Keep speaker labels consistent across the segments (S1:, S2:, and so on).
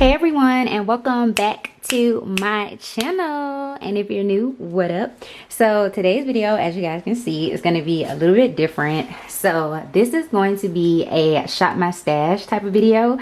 S1: Hey everyone, and welcome back to my channel. And if you're new, what up? So today's video, as you guys can see, is going to be a little bit different. So this is going to be a shop my stash type of video.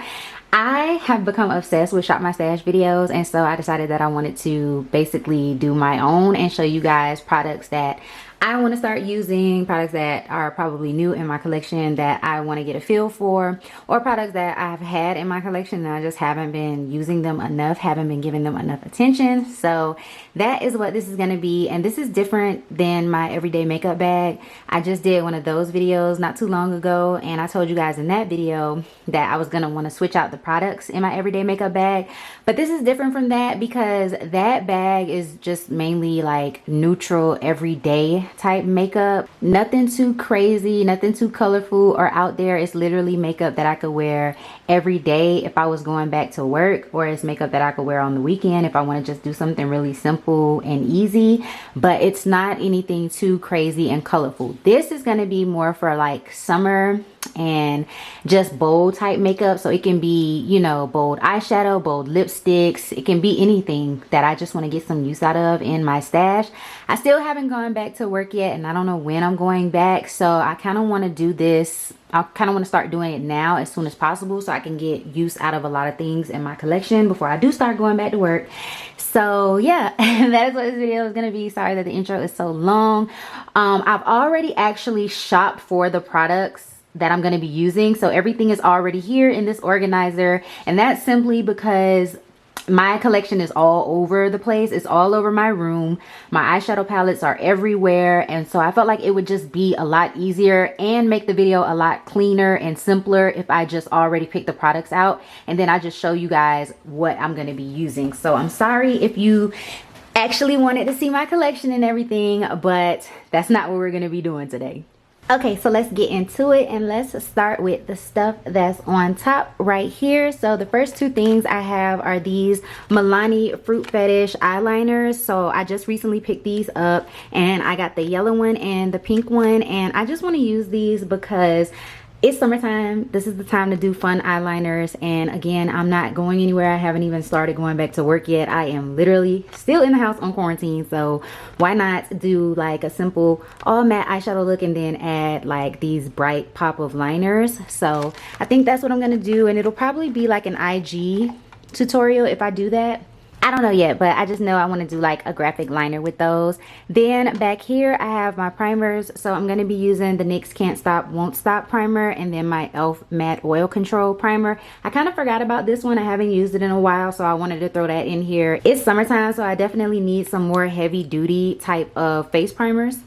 S1: I have become obsessed with shop my stash videos, and so I decided that I wanted to basically do my own and show you guys products that I want to start using, products that are probably new in my collection that I want to get a feel for, or products that I've had in my collection and I just haven't been using them enough, haven't been giving them enough attention. So that is what this is going to be, and this is different than my everyday makeup bag. I just did one of those videos not too long ago, and I told you guys in that video that I was going to want to switch out the products in my everyday makeup bag. But this is different from that because that bag is just mainly like neutral everyday type makeup. Nothing too crazy, nothing too colorful or out there. It's literally makeup that I could wear every day if I was going back to work, or it's makeup that I could wear on the weekend if I want to just do something really simple and easy. But it's not anything too crazy and colorful. This is going to be more for like summer and just bold type makeup. So it can be, you know, bold eyeshadow, bold lipsticks. It can be anything that I just want to get some use out of in my stash. I still haven't gone back to work yet, and I don't know when I'm going back, so I kind of want to do this. I kind of want to start doing it now as soon as possible so I can get use out of a lot of things in my collection before I do start going back to work. So yeah, that is what this video is going to be. Sorry that the intro is so long. I've already actually shopped for the products that I'm going to be using, so everything is already here in this organizer, and that's simply because my collection is all over the place. It's all over my room. My eyeshadow palettes are everywhere, and so I felt like it would just be a lot easier and make the video a lot cleaner and simpler if I just already pick the products out and then I just show you guys what I'm going to be using. So I'm sorry if you actually wanted to see my collection and everything, but that's not what we're going to be doing today. Okay, so let's get into it, and let's start with the stuff that's on top right here. So the first two things I have are these Milani Fruit Fetish eyeliners. So I just recently picked these up, and I got the yellow one and the pink one, and I just want to use these because it's summertime. This is the time to do fun eyeliners, and again, I'm not going anywhere. I haven't even started going back to work yet. I am literally still in the house on quarantine, so why not do like a simple all matte eyeshadow look and then add like these bright pop of liners. So I think that's what I'm gonna do, and it'll probably be like an IG tutorial if I do that. I don't know yet, but I just know I want to do like a graphic liner with those. Then back here I have my primers. So I'm going to be using the NYX Can't Stop Won't Stop primer, and then my e.l.f. matte oil control primer. I kind of forgot about this one. I haven't used it in a while, so I wanted to throw that in here. It's summertime, so I definitely need some more heavy duty type of face primers.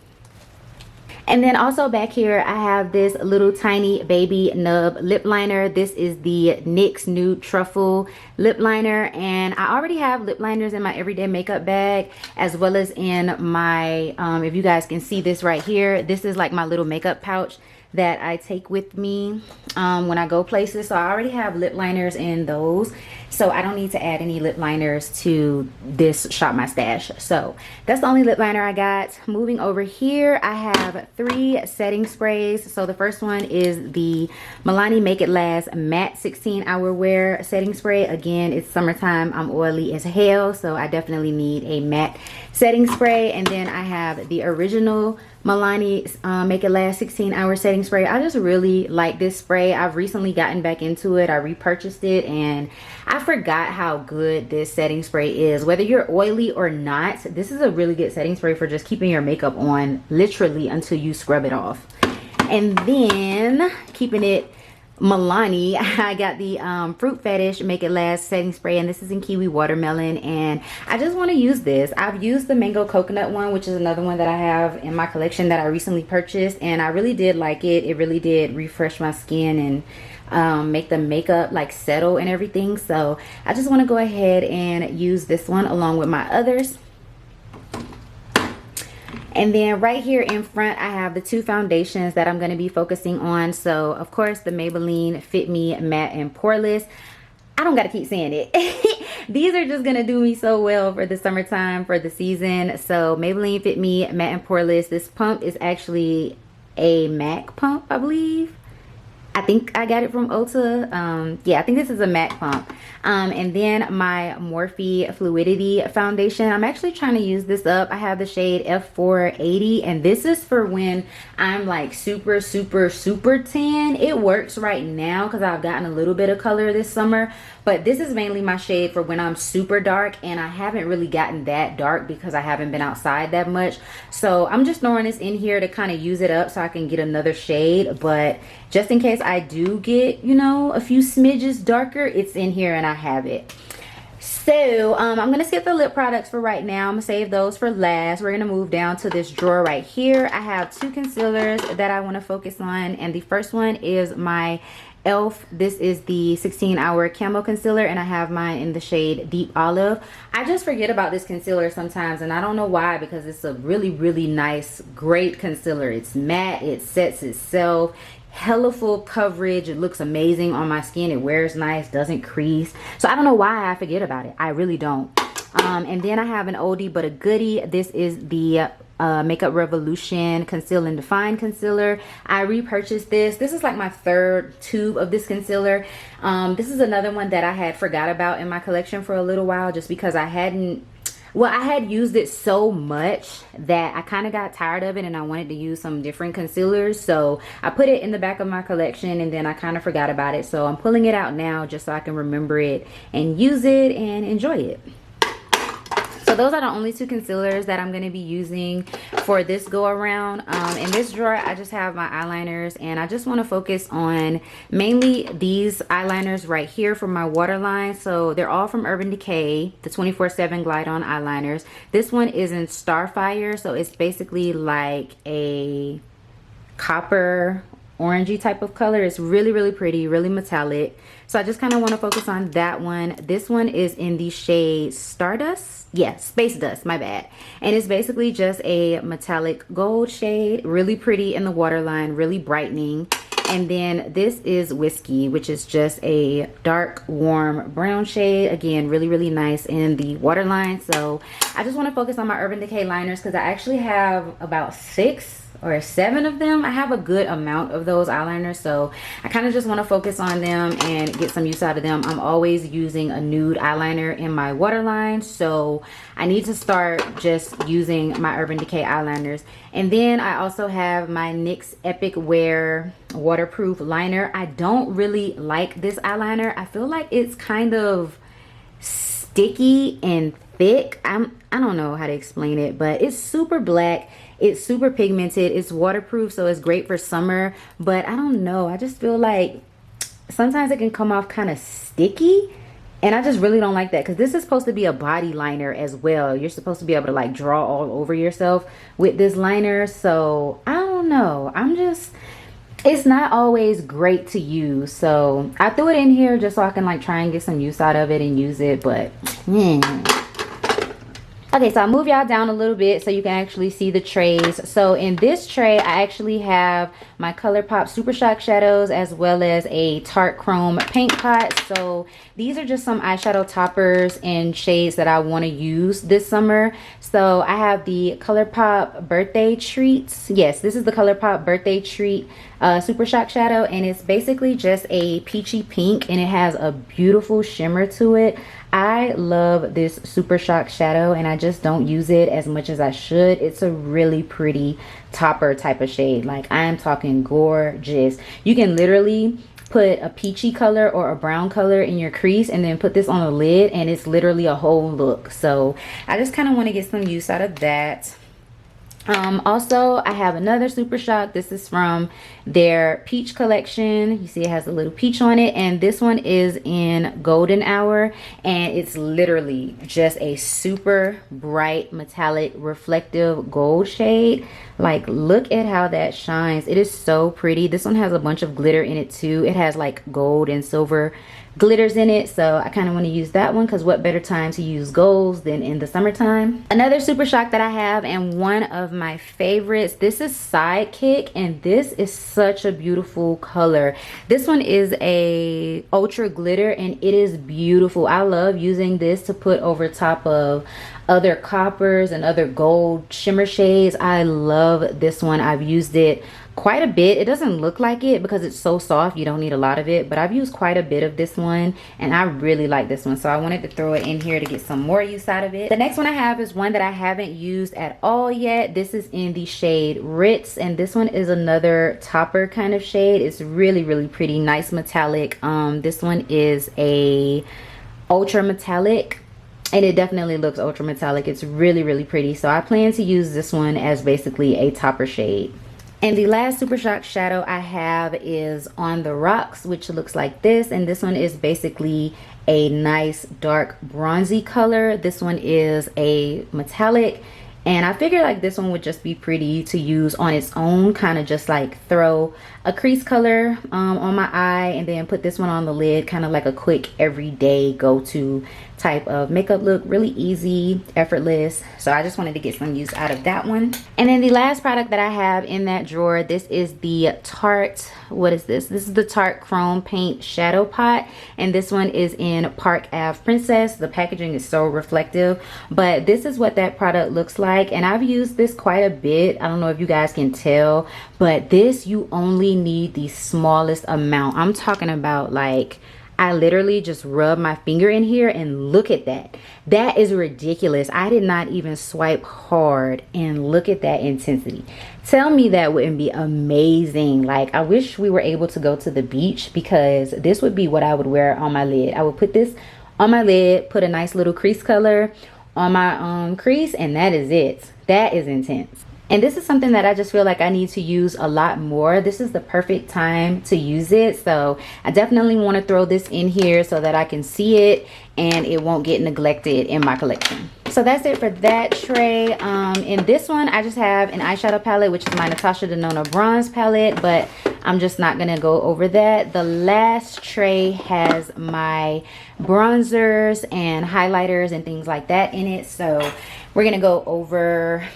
S1: And then also back here I have this little tiny baby nub lip liner. This is the NYX Nude Truffle lip liner, and I already have lip liners in my everyday makeup bag, as well as in my if you guys can see this right here, this is like my little makeup pouch that I take with me when I go places. So I already have lip liners in those, so I don't need to add any lip liners to this shop my stash. So that's the only lip liner I got. Moving over here, I have 3 setting sprays. So the first one is the Milani Make It Last Matte 16-Hour Wear Setting Spray. Again, it's summertime. I'm oily as hell, so I definitely need a matte setting spray. And then I have the original Milani Make It Last 16-Hour Setting Spray. I just really like this spray. I've recently gotten back into it. I repurchased it, and I forgot how good this setting spray is. Whether you're oily or not, this is a really good setting spray for just keeping your makeup on literally until you scrub it off. And then keeping it Milani, I got the Fruit Fetish Make It Last setting spray, and this is in kiwi watermelon, and I just want to use this. I've used the mango coconut one, which is another one that I have in my collection that I recently purchased, and I really did like it. It really did refresh my skin and make the makeup like settle and everything. So I just want to go ahead and use this one along with my others. And then right here in front, I have the 2 foundations that I'm going to be focusing on. So, of course, the Maybelline Fit Me Matte and Poreless. I don't got to keep saying it. These are just going to do me so well for the summertime, for the season. So, Maybelline Fit Me Matte and Poreless. This pump is actually a MAC pump, I believe. I think I got it from Ulta. Yeah, I think this is a matte pump. And then my Morphe Fluidity foundation. I'm actually trying to use this up. I have the shade F480, and this is for when I'm like super tan. It works right now because I've gotten a little bit of color this summer, but this is mainly my shade for when I'm super dark, and I haven't really gotten that dark because I haven't been outside that much. So I'm just throwing this in here to kind of use it up so I can get another shade, but just in case I do get, you know, a few smidges darker, it's in here and I have it. So I'm gonna skip the lip products for right now. I'm gonna save those for last. We're gonna move down to this drawer right here. I have two concealers that I want to focus on, and the first one is my Elf. This is the 16-hour camo concealer, and I have mine in the shade Deep Olive. I just forget about this concealer sometimes, and I don't know why, because it's a really nice, great concealer. It's matte, it sets itself, hella full coverage, it looks amazing on my skin, it wears nice, doesn't crease. So I don't know why I forget about it. I really don't. And then I have an oldie but a goodie. This is the Makeup Revolution Conceal and Define Concealer. I repurchased this. This is like my third tube of this concealer. This is another one that I had forgot about in my collection for a little while, just because I hadn't, well, I had used it so much that I kind of got tired of it and I wanted to use some different concealers. So I put it in the back of my collection and then I kind of forgot about it. So I'm pulling it out now just so I can remember it and use it and enjoy it. So those are the only two concealers that I'm going to be using for this go around. In this drawer, I just have my eyeliners, and I just want to focus on mainly these eyeliners right here for my waterline. So they're all from Urban Decay, the 24/7 Glide On eyeliners. This one is in Starfire, so it's basically like a copper orangey type of color. It's really pretty, really metallic. So I just kind of want to focus on that one. This one is in the shade Stardust. Yeah, Space Dust, my bad. And it's basically just a metallic gold shade, really pretty in the waterline, really brightening. And then this is Whiskey, which is just a dark warm brown shade, again really nice in the waterline. So I just want to focus on my Urban Decay liners because I actually have about 6 or 7 of them. I have a good amount of those eyeliners, so I kind of just want to focus on them and get some use out of them. I'm always using a nude eyeliner in my waterline, so I need to start just using my Urban Decay eyeliners. And then I also have my NYX Epic Wear waterproof liner. I don't really like this eyeliner. I feel like it's kind of sticky and thick. I don't know how to explain it, but it's super black. It's super pigmented. It's waterproof, so it's great for summer. But I don't know. I just feel like sometimes it can come off kind of sticky. And I just really don't like that, because this is supposed to be a body liner as well. You're supposed to be able to like draw all over yourself with this liner. So I don't know. It's not always great to use. So I threw it in here just so I can like try and get some use out of it and use it. But okay, so I'll move y'all down a little bit so you can actually see the trays. So in this tray, I actually have my ColourPop Super Shock shadows as well as a Tarte Chrome paint pot. So these are just some eyeshadow toppers and shades that I want to use this summer. So I have the ColourPop Birthday Treats. Yes, this is the ColourPop Birthday Treat Super Shock shadow, and it's basically just a peachy pink and it has a beautiful shimmer to it. I love this Super Shock shadow and I just don't use it as much as I should. It's a really pretty topper type of shade. Like, I am talking gorgeous. You can literally put a peachy color or a brown color in your crease and then put this on a lid and it's literally a whole look. So I just kind of want to get some use out of that. Also, I have another Super Shock. This is from their peach collection. You see it has a little peach on it, and this one is in Golden Hour, and it's literally just a super bright metallic reflective gold shade. Like, look at how that shines. It is so pretty. This one has a bunch of glitter in it too. It has like gold and silver glitters in it, so I kind of want to use that one because what better time to use golds than in the summertime. Another Super Shock that I have, and one of my favorites, this is Sidekick, and this is such a beautiful color. This one is a ultra glitter and it is beautiful. I love using this to put over top of other coppers and other gold shimmer shades. I love this one. I've used it quite a bit. It doesn't look like it because it's so soft, you don't need a lot of it, but I've used quite a bit of this one and I really like this one, so I wanted to throw it in here to get some more use out of it. The next one I have is one that I haven't used at all yet. This is in the shade Ritz, and this one is another topper kind of shade. It's really pretty, nice metallic. This one is a ultra metallic, and it definitely looks ultra metallic. It's really pretty, so I plan to use this one as basically a topper shade. And the last Super Shock shadow I have is On the Rocks, which looks like this, and this one is basically a nice dark bronzy color. This one is a metallic, and I figured like this one would just be pretty to use on its own, kind of just like throw a crease color on my eye and then put this one on the lid, kind of like a quick everyday go-to type of makeup look. Really easy, effortless, so I just wanted to get some use out of that one. And then the last product that I have in that drawer, this is the Tarte, what is this? This is the Tarte Chrome Paint Shadow Pot, and this one is in Park Ave Princess. The packaging is so reflective, but this is what that product looks like, and I've used this quite a bit. I don't know if you guys can tell, but this, you only need the smallest amount. I'm talking about like, I literally just rub my finger in here and look at that. That is ridiculous. I did not even swipe hard, and look at that intensity. Tell me that wouldn't be amazing. Like, I wish we were able to go to the beach, because this would be what I would wear on my lid. I would put this on my lid, put a nice little crease color on my crease, and that is it. That is intense. And this is something that I just feel like I need to use a lot more. This is the perfect time to use it, so I definitely want to throw this in here so that I can see it and it won't get neglected in my collection. So that's it for that tray. In this one, I just have an eyeshadow palette, which is my Natasha Denona bronze palette, but I'm just not gonna go over that. The last tray has my bronzers and highlighters and things like that in it, so we're gonna go over.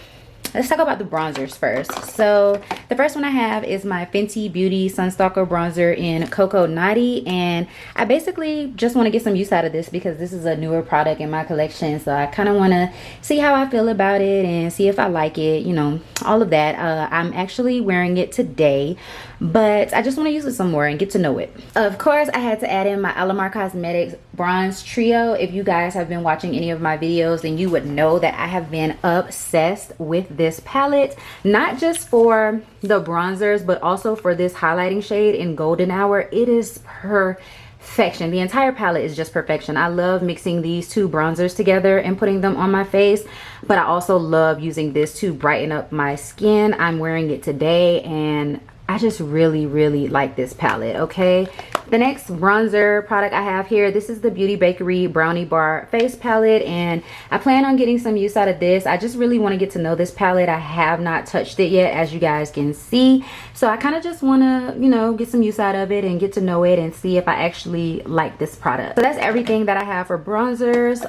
S1: Let's talk about the bronzers first. So the first one I have is my Fenty Beauty Sunstalker bronzer in Cocoa Naughty, and I basically just want to get some use out of this because this is a newer product in my collection, so I kind of want to see how I feel about it and see if I like it, you know, all of that. I'm actually wearing it today, but I just want to use it some more and get to know it. Of course, I had to add in my Alamar Cosmetics Bronze Trio. If you guys have been watching any of my videos, then you would know that I have been obsessed with this palette, not just for the bronzers but also for this highlighting shade in Golden Hour. It is perfection. The entire palette is just perfection. I love mixing these two bronzers together and putting them on my face, but I also love using this to brighten up my skin. I'm wearing it today and I just really like this palette. Okay, the next bronzer product I have here, this is the Beauty Bakery Brownie Bar Face Palette, and I plan on getting some use out of this. I just really want to get to know this palette. I have not touched it yet, as you guys can see, so I kind of just want to, you know, get some use out of it and get to know it and see if I actually like this product. So that's everything that I have for bronzers.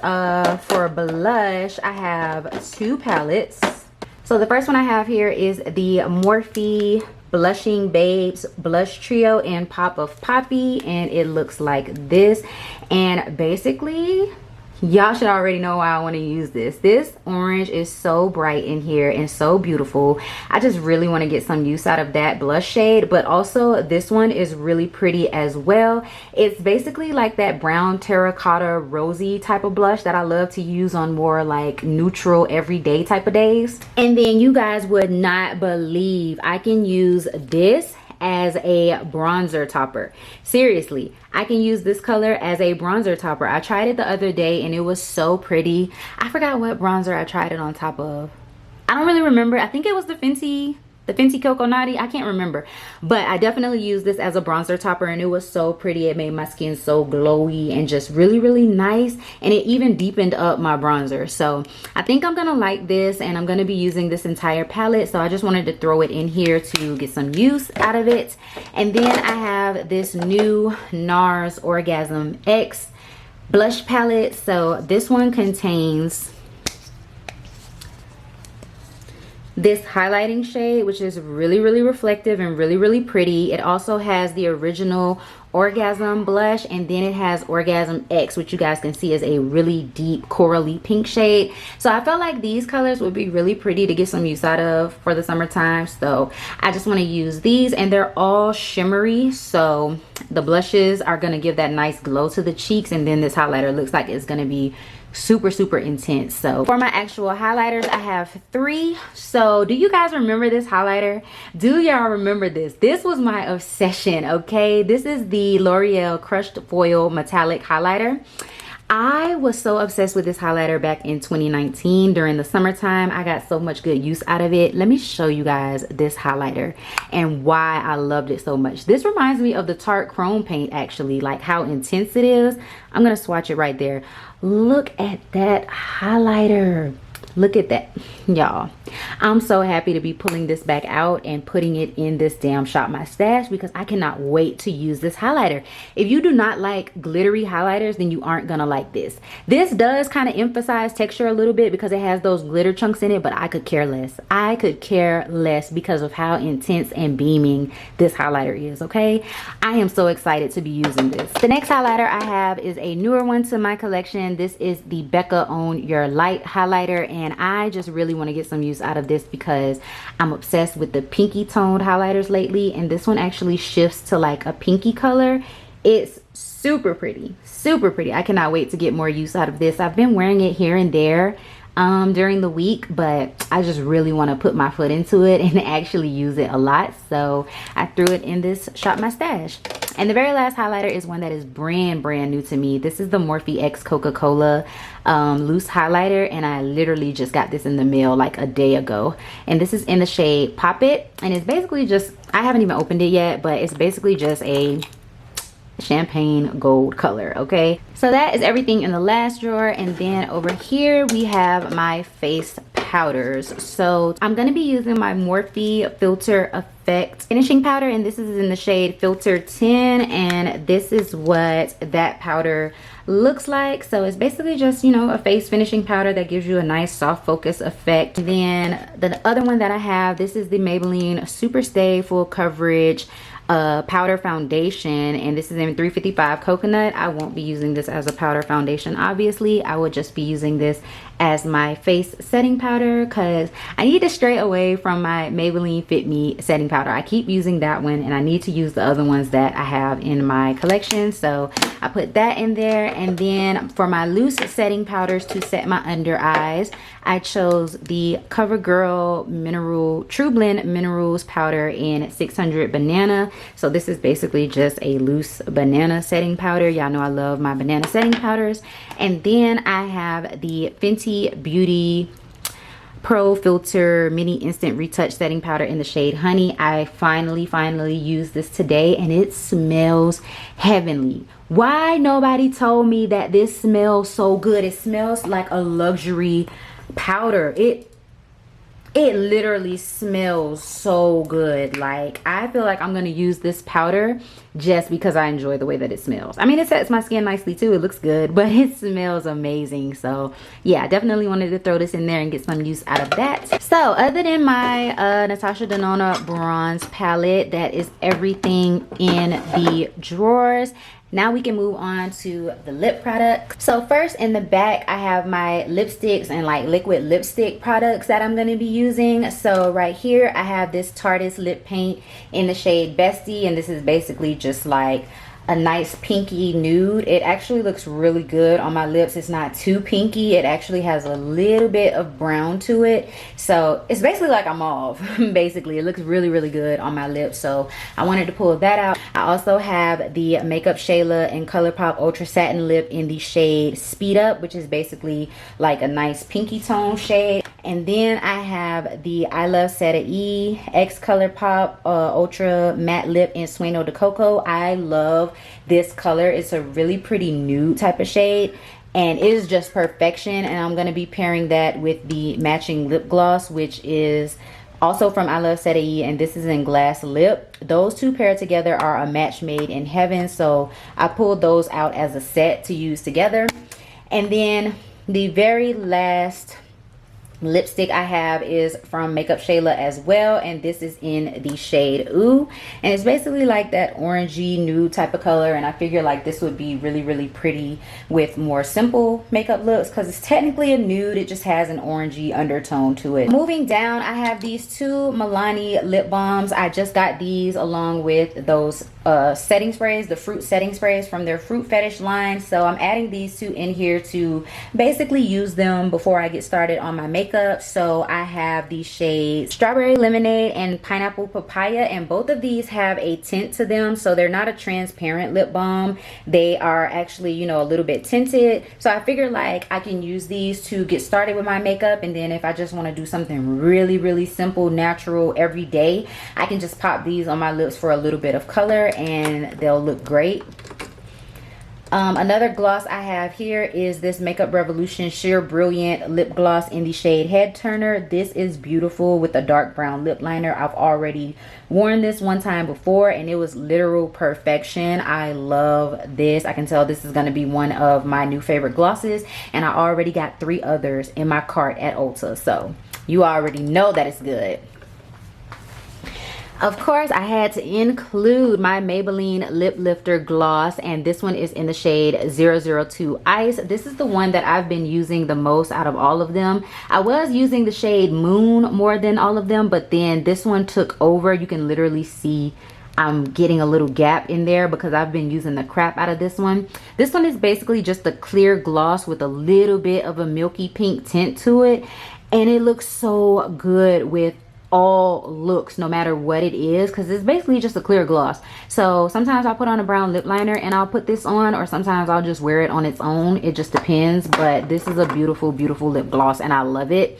S1: For blush, I have two palettes. So the first one I have here is the Morphe Blushing Babes Blush Trio in Pop of Poppy, and it looks like this. And basically, y'all should already know why I want to use this. This orange is so bright in here and so beautiful. I just really want to get some use out of that blush shade, but also this one is really pretty as well. It's basically like that brown terracotta rosy type of blush that I love to use on more like neutral everyday type of days. And then you guys would not believe I can use this as a bronzer topper. Seriously, I can use this color as a bronzer topper. I tried it the other day and it was so pretty. I forgot what bronzer I tried it on top of. I don't really remember. I think it was the Fenty Cocoa Naughty. I can't remember, but I definitely used this as a bronzer topper and it was so pretty. It made my skin so glowy and just really nice, and it even deepened up my bronzer. So I think I'm gonna like this, and I'm gonna be using this entire palette, so I just wanted to throw it in here to get some use out of it. And then I have this new NARS Orgasm X blush palette. So this one contains this highlighting shade, which is really reflective and really pretty. It also has the original Orgasm blush, and then it has Orgasm X, which you guys can see is a really deep corally pink shade. So I felt like these colors would be really pretty to get some use out of for the summertime, so I just want to use these, and they're all shimmery, so the blushes are going to give that nice glow to the cheeks, and then this highlighter looks like it's going to be super intense. So for my actual highlighters, I have 3. So do you guys remember this highlighter? Do y'all remember this? This was my obsession, okay? This is the L'Oreal Crushed Foil Metallic Highlighter. I was so obsessed with this highlighter back in 2019 during the summertime. I got so much good use out of it. Let me show you guys this highlighter and why I loved it so much. This reminds me of the Tarte Chrome Paint, actually, like how intense it is. I'm gonna swatch it right there. Look at that highlighter. Look at that, y'all. I'm so happy to be pulling this back out and putting it in this damn Shop My Stash, because I cannot wait to use this highlighter. If you do not like glittery highlighters, then you aren't gonna like this. This does kind of emphasize texture a little bit because it has those glitter chunks in it, but I could care less. I could care less because of how intense and beaming this highlighter is, okay? I am so excited to be using this. The next highlighter I have is a newer one to my collection. This is the Becca Own Your Light highlighter, and I just really want to get some use out of this because I'm obsessed with the pinky toned highlighters lately, and this one actually shifts to like a pinky color. It's super pretty. I cannot wait to get more use out of this. I've been wearing it here and there during the week, but I just really want to put my foot into it and actually use it a lot, so I threw it in this Shop My Stash. And the very last highlighter is one that is brand new to me. This is the Morphe X Coca-Cola loose highlighter, and I literally just got this in the mail like a day ago, and this is in the shade Pop It, and it's basically just, I haven't even opened it yet, but it's basically just a champagne gold color, okay? So that is everything in the last drawer, and then over here we have my face powders. So I'm going to be using my Morphe Filter Effect finishing powder, and this is in the shade Filter 10, and this is what that powder looks like. So it's basically just, you know, a face finishing powder that gives you a nice soft focus effect. And then the other one that I have, this is the Maybelline Super Stay Full Coverage powder foundation, and this is in 355 coconut. I won't be using this as a powder foundation, obviously. I would just be using this as my face setting powder because I need to stray away from my Maybelline Fit Me setting powder. I keep using that one, and I need to use the other ones that I have in my collection, so I put that in there. And then for my loose setting powders to set my under eyes, I chose the CoverGirl Mineral True Blend Minerals powder in 600 Banana. So this is basically just a loose banana setting powder. Y'all know I love my banana setting powders. And then I have the Fenty Beauty Pro Filter Mini Instant Retouch setting powder in the shade Honey. I finally used this today, and it smells heavenly. Why nobody told me that this smells so good? It smells like a luxury powder. It literally smells so good. Like, I feel like I'm gonna use this powder just because I enjoy the way that it smells. I mean, it sets my skin nicely too, it looks good, but it smells amazing. So yeah, I definitely wanted to throw this in there and get some use out of that. So other than my Natasha Denona bronze palette, that is everything in the drawers. Now we can move on to the lip products. So first, in the back, I have my lipsticks and like liquid lipstick products that I'm going to be using. So right here, I have this Tarte's lip paint in the shade Bestie, and this is basically just like a nice pinky nude. It actually looks really good on my lips. It's not too pinky. It actually has a little bit of brown to it. So it's basically like a mauve. Basically, it looks really good on my lips. So I wanted to pull that out. I also have the Makeup Shayla and ColourPop Ultra Satin Lip in the shade Speed Up, which is basically like a nice pinky tone shade. And then I have the I Love Seta E X ColourPop Ultra Matte Lip in Sueno de Coco. I love this color. It's a really pretty nude type of shade, and it is just perfection. And I'm going to be pairing that with the matching lip gloss, which is also from I Love Seta E, and this is in Glass Lip. Those two paired together are a match made in heaven, so I pulled those out as a set to use together. And then the very last lipstick I have is from Makeup Shayla as well, and this is in the shade Ooh, and it's basically like that orangey nude type of color, and I figure like this would be really pretty with more simple makeup looks because it's technically a nude, it just has an orangey undertone to it. Moving down, I have these two Milani lip balms. I just got these along with those setting sprays, the fruit setting sprays from their Fruit Fetish line, so I'm adding these two in here to basically use them before I get started on my makeup. So I have these shades Strawberry Lemonade and Pineapple Papaya, and both of these have a tint to them, so they're not a transparent lip balm. They are actually, you know, a little bit tinted, so I figure like I can use these to get started with my makeup, and then if I just want to do something really simple, natural, every day, I can just pop these on my lips for a little bit of color and they'll look great. Another gloss I have here is this Makeup Revolution Sheer Brilliant lip gloss in the shade Head Turner. This is beautiful with a dark brown lip liner. I've already worn this one time before and it was literal perfection. I love this. I can tell this is going to be one of my new favorite glosses, and I already got 3 others in my cart at Ulta, so you already know that it's good. Of course, I had to include my Maybelline Lip Lifter Gloss, and this one is in the shade 002 Ice. This is the one that I've been using the most out of all of them. I was using the shade Moon more than all of them, but then this one took over. You can literally see I'm getting a little gap in there because I've been using the crap out of this one. This one is basically just a clear gloss with a little bit of a milky pink tint to it, and it looks so good with all looks, no matter what it is, because it's basically just a clear gloss. So sometimes I'll put on a brown lip liner and I'll put this on, or sometimes I'll just wear it on its own. It just depends, but this is a beautiful lip gloss and I love it.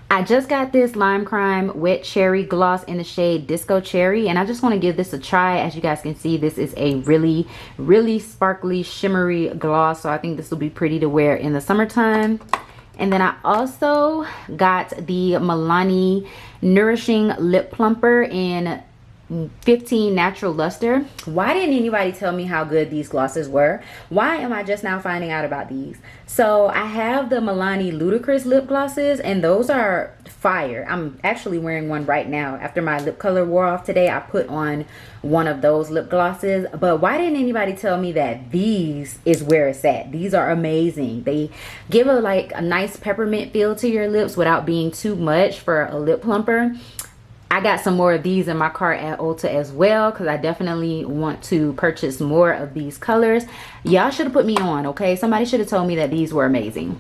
S1: I just got this Lime Crime Wet Cherry Gloss in the shade Disco Cherry, and I just want to give this a try. As you guys can see, this is a really sparkly, shimmery gloss, so I think this will be pretty to wear in the summertime. And then I also got the Milani Nourishing Lip Plumper in 15 Natural Luster. Why didn't anybody tell me how good these glosses were? Why am I just now finding out about these? So I have the Milani Ludicrous lip glosses, and those are fire. I'm actually wearing one right now. After my lip color wore off today, I put on one of those lip glosses. But why didn't anybody tell me that these is where it's at? These are amazing. They give a nice peppermint feel to your lips without being too much for a lip plumper. I got some more of these in my cart at Ulta as well, because I definitely want to purchase more of these colors. Y'all should have put me on, okay? Somebody should have told me that these were amazing.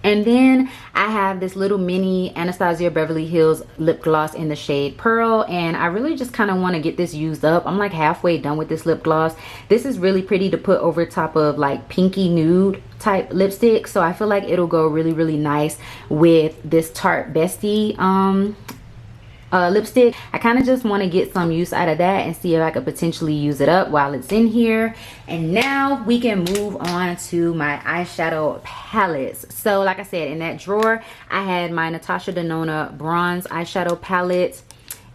S1: And then I have this little mini Anastasia Beverly Hills lip gloss in the shade Pearl, and I really just kind of want to get this used up. I'm like halfway done with this lip gloss. This is really pretty to put over top of like pinky nude type lipstick, so I feel like it'll go really nice with this Tarte Bestie lipstick. I kind of just want to get some use out of that and see if I could potentially use it up while it's in here. And now we can move on to my eyeshadow palettes. So like I said, in that drawer I had my Natasha Denona bronze eyeshadow palette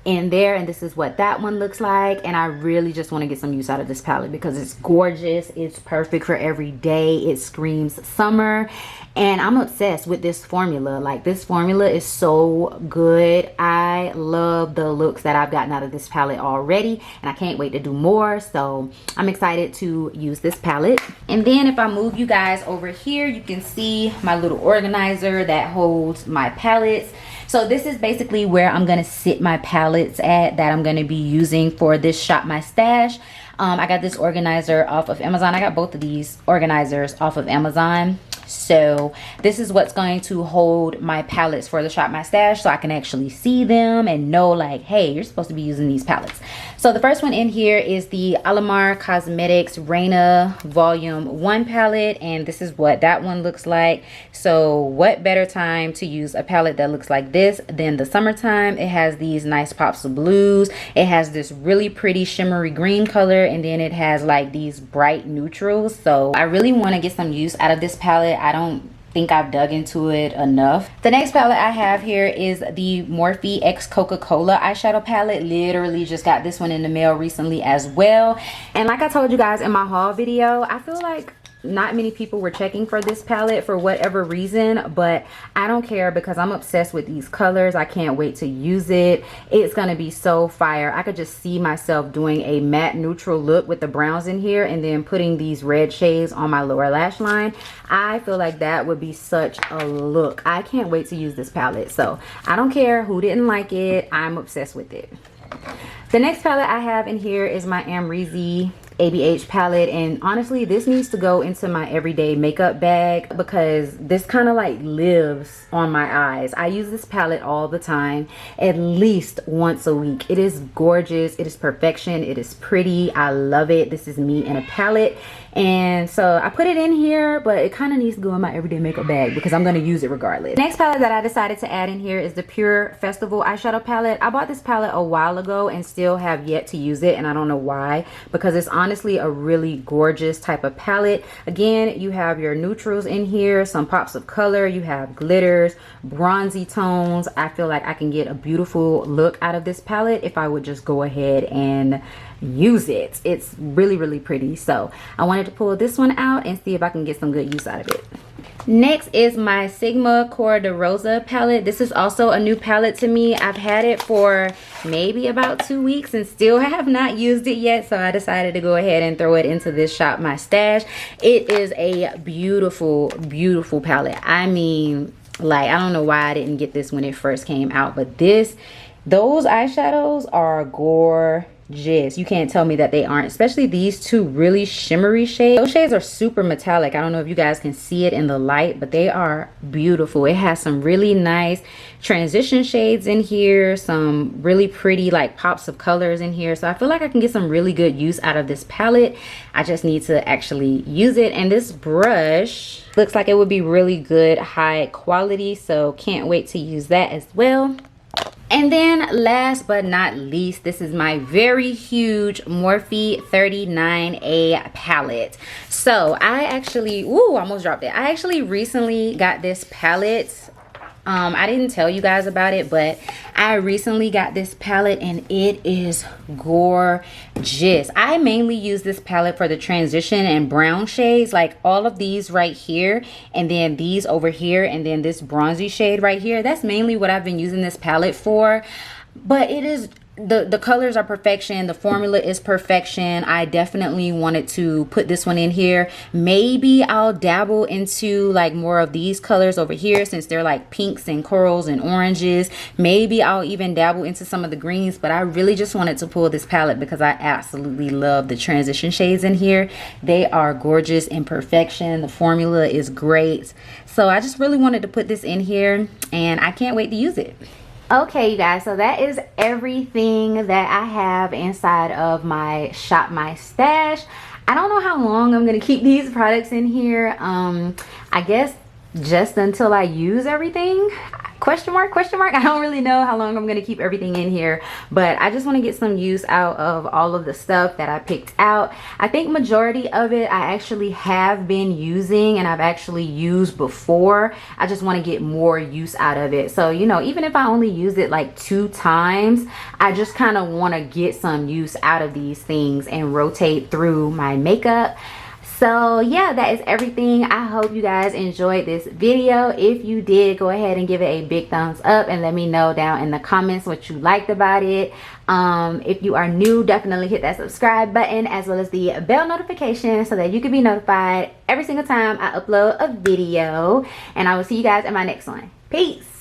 S1: in there, and this is what that one looks like. And I really just want to get some use out of this palette because it's gorgeous. It's perfect for every day. It screams summer, and I'm obsessed with this formula. Like, this formula is so good. I love the looks that I've gotten out of this palette already, and I can't wait to do more. So I'm excited to use this palette. And then if I move you guys over here, you can see my little organizer that holds my palettes. So this is basically where I'm gonna sit my palettes at that I'm gonna be using for this Shop My Stash. I got this organizer off of Amazon. I got both of these organizers off of Amazon. So this is what's going to hold my palettes for the Shop My Stash, so I can actually see them and know like, hey, you're supposed to be using these palettes. So the first one in here is the Alamar Cosmetics Reina Volume 1 palette, and this is what that one looks like. So what better time to use a palette that looks like this than the summertime? It has these nice pops of blues. It has this really pretty shimmery green color, and then it has like these bright neutrals. So I really want to get some use out of this palette. I don't think I've dug into it enough. The next palette I have here is the Morphe X Coca-Cola eyeshadow palette. Literally just got this one in the mail recently as well. And like I told you guys in my haul video, I feel like not many people were checking for this palette for whatever reason, but I don't care because I'm obsessed with these colors. I can't wait to use it. It's gonna be so fire. I could just see myself doing a matte neutral look with the browns in here and then putting these red shades on my lower lash line. I feel like that would be such a look. I can't wait to use this palette. So I don't care who didn't like it. I'm obsessed with it. The next palette I have in here is my Amrezy ABH palette, and honestly this needs to go into my everyday makeup bag because this kind of like lives on my eyes. I use this palette all the time, at least once a week. It is gorgeous, it is perfection, it is pretty, I love it. This is me in a palette, and so I put it in here, but it kind of needs to go in my everyday makeup bag because I'm going to use it regardless. Next palette that I decided to add in here is the Pure Festival eyeshadow palette. I bought this palette a while ago and still have yet to use it, and I don't know why, because it's honestly a really gorgeous type of palette. Again, you have your neutrals in here, some pops of color, you have glitters, bronzy tones. I feel like I can get a beautiful look out of this palette if I would just go ahead and use it. It's really, really pretty. So I wanted to pull this one out and see if I can get some good use out of it. Next is my Sigma Cor de Rosa palette. This is also a new palette to me. I've had it for maybe about 2 weeks and still have not used it yet, so I decided to go ahead and throw it into this Shop My Stash. It is a beautiful, beautiful palette. I mean, like, I don't know why I didn't get this when it first came out, but those eyeshadows are gorgeous. You can't tell me that they aren't, especially these two really shimmery shades. Those shades are super metallic. I don't know if you guys can see it in the light, but they are beautiful. It has some really nice transition shades in here, some really pretty like pops of colors in here, so I feel like I can get some really good use out of this palette. I just need to actually use it, and this brush looks like it would be really good high quality, so can't wait to use that as well. And then last but not least, this is my very huge Morphe 39A palette. So I actually, almost dropped it. I actually recently got this palette. I didn't tell you guys about it, but I recently got this palette and it is gorgeous. I mainly use this palette for the transition and brown shades, like all of these right here, and then these over here, and then this bronzy shade right here. That's mainly what I've been using this palette for. But it is, the colors are perfection, the formula is perfection. I definitely wanted to put this one in here. Maybe I'll dabble into like more of these colors over here since they're like pinks and corals and oranges. Maybe I'll even dabble into some of the greens, but I really just wanted to pull this palette because I absolutely love the transition shades in here. They are gorgeous in perfection. The formula is great, so I just really wanted to put this in here and I can't wait to use it. Okay, you guys, so that is everything that I have inside of my Shop My Stash. I don't know how long I'm gonna keep these products in here. I guess just until I use everything. Question mark, question mark. I don't really know how long I'm gonna keep everything in here, but I just want to get some use out of all of the stuff that I picked out. I think majority of it I actually have been using and I've actually used before. I just want to get more use out of it. So, you know, even if I only use it like 2 times, I just kind of want to get some use out of these things and rotate through my makeup. So yeah, that is everything. I hope you guys enjoyed this video. If you did, go ahead and give it a big thumbs up and let me know down in the comments what you liked about it. If you are new, definitely hit that subscribe button as well as the bell notification so that you can be notified every single time I upload a video. And I will see you guys in my next one. Peace.